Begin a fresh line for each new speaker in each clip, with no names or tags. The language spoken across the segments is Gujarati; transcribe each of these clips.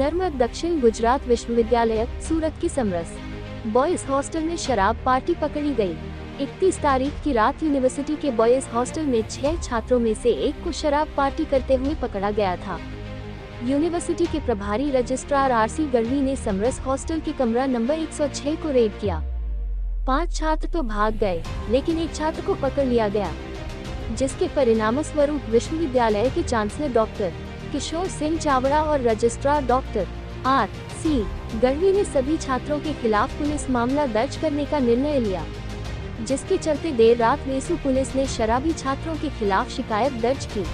नर्मद दक्षिण गुजरात विश्वविद्यालय सूरत की समरस बॉयज हॉस्टल में शराब पार्टी पकड़ी गई। 31 तारीख की रात यूनिवर्सिटी के बॉयज हॉस्टल में 6 छात्रों में से एक को शराब पार्टी करते हुए पकड़ा गया था। यूनिवर्सिटी के प्रभारी रजिस्ट्रार आरसी गढ़वी ने समरस हॉस्टल के कमरा नंबर 106 को रेड किया। 5 छात्र तो भाग गए, लेकिन एक छात्र को पकड़ लिया गया, जिसके परिणामस्वरूप विश्वविद्यालय के चांसलर डॉक्टर किशोर सिंह चावड़ा और रजिस्ट्रार डॉक्टर आर.सी. गढ़वी ने सभी छात्रों के खिलाफ पुलिस मामला दर्ज करने का निर्णय लिया, जिसके चलते देर रात वेसू पुलिस ने शराबी छात्रों के खिलाफ शिकायत दर्ज की।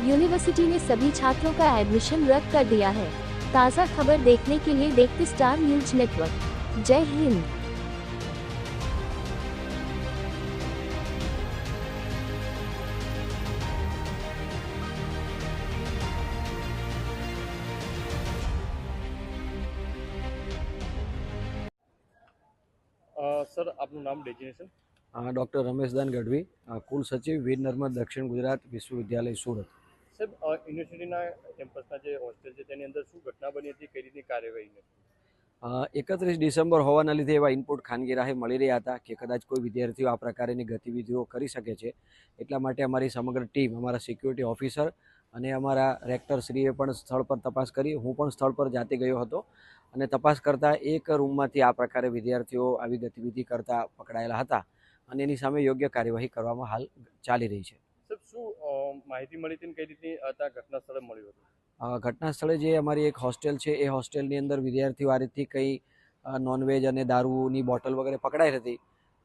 यूनिवर्सिटी ने सभी छात्रों का एडमिशन रद्द कर दिया है। ताज़ा खबर देखने के लिए देखते स्टार न्यूज नेटवर्क। जय हिंद।
सर आपનું નામ ડેઝિગ્નેશન?
ડૉક્ટર રમેશદાન ગઢવી, કુલ સચિવ વીર નર્મદ દક્ષિણ ગુજરાત વિશ્વવિદ્યાલય સુરત।
સાહેબ, યુનિવર્સિટીના કેમ્પસના જે હોસ્ટેલ છે તેની અંદર શું ઘટના બની હતી, કઈ રીતની કાર્યવાહી હતી?
31 ડિસેમ્બર હોવાના લીધે એવા ઇનપુટ ખાનગી રાહે મળી રહ્યા હતા કે કદાચ કોઈ વિદ્યાર્થીઓ આ પ્રકારની ગતિવિધિઓ કરી શકે છે, એટલા માટે અમારી સમગ્ર ટીમ, અમારા સિક્યુરિટી ઓફિસર અને અમારા રેક્ટરશ્રીએ પણ સ્થળ પર તપાસ કરી। હું પણ સ્થળ પર જાતે ગયો હતો અને તપાસ કરતાં એક રૂમમાંથી આ પ્રકારે વિદ્યાર્થીઓ આવી ગતિવિધિ કરતા પકડાયેલા હતા અને એની સામે યોગ્ય કાર્યવાહી કરવામાં હાલ ચાલી રહી છે।
સાહેબ, શું માહિતી મળી હતી, કઈ રીતની ઘટના સ્થળે મળ્યું હતું?
ઘટના સ્થળે જે અમારી એક હોસ્ટેલ છે એ હોસ્ટેલની અંદર વિદ્યાર્થીઓ આ રીતથી કંઈ નોનવેજ અને દારૂની બોટલ વગેરે પકડાઈ હતી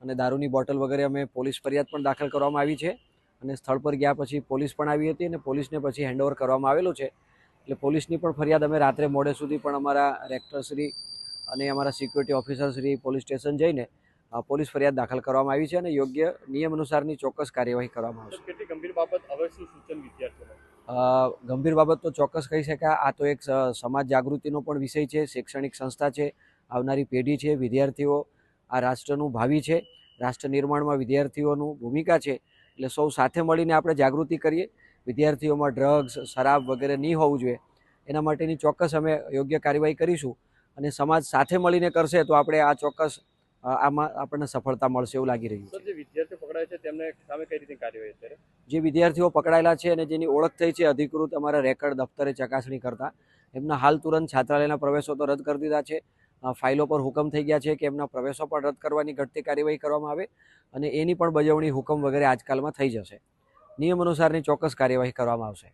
અને દારૂની બોટલ વગેરે અમે પોલીસ ફરિયાદ પણ દાખલ કરવામાં આવી છે અને સ્થળ પર ગયા પછી પોલીસ પણ આવી હતી અને પોલીસને પછી હેન્ડઓવર કરવામાં આવેલું છે। એટલે પોલીસની પણ ફરિયાદ અમે રાત્રે મોડે સુધી પણ અમારા રેક્ટરશ્રી અને અમારા સિક્યુરિટી ઓફિસરશ્રી પોલીસ સ્ટેશન જઈને પોલીસ ફરિયાદ દાખલ કરવામાં આવી છે અને યોગ્ય નિયમ અનુસારની ચોક્કસ કાર્યવાહી કરવામાં આવશે।
કેટલી ગંભીર બાબત, હવે શું સૂચન વિદ્યાર્થીઓને?
ગંભીર બાબત તો ચોક્કસ કહી શકાય। આ તો એક સમાજ જાગૃતિનો પણ વિષય છે, શૈક્ષણિક સંસ્થા છે, આવનારી પેઢી છે, વિદ્યાર્થીઓ આ રાષ્ટ્રનું ભાવિ છે, રાષ્ટ્ર નિર્માણમાં વિદ્યાર્થીઓનું ભૂમિકા છે। એટલે સૌ સાથે મળીને આપણે જાગૃતિ કરીએ, વિદ્યાર્થીઓમાં ડ્રગ્સ, શરાબ વગેરે નહીં હોવું જોઈએ, એના માટેની ચોક્કસ અમે યોગ્ય કાર્યવાહી કરીશું અને સમાજ સાથે મળીને કરશે તો આપણે આ ચોક્કસ આમાં આપણને સફળતા મળશે એવું લાગી રહ્યું છે।
જે વિદ્યાર્થીઓ પકડાય છે તેમને સામે કઈ રીતની કાર્યવાહી અત્યારે?
જે વિદ્યાર્થીઓ પકડાયેલા છે અને જેની ઓળખ થઈ છે અધિકૃત અમારા રેકર્ડ દફતરે ચકાસણી કરતા, એમના હાલ તુરંત છાત્રાલયના પ્રવેશો તો રદ કરી દીધા છે। ફાઇલો પર હુકમ થઈ ગયા છે કે એમના પ્રવેશો પણ રદ કરવાની ઘટતી કાર્યવાહી કરવામાં આવે અને એની પણ બજવણી હુકમ વગેરે આજકાલમાં થઈ જશે। નિયમ અનુસારની ચોક્કસ કાર્યવાહી કરવામાં આવશે।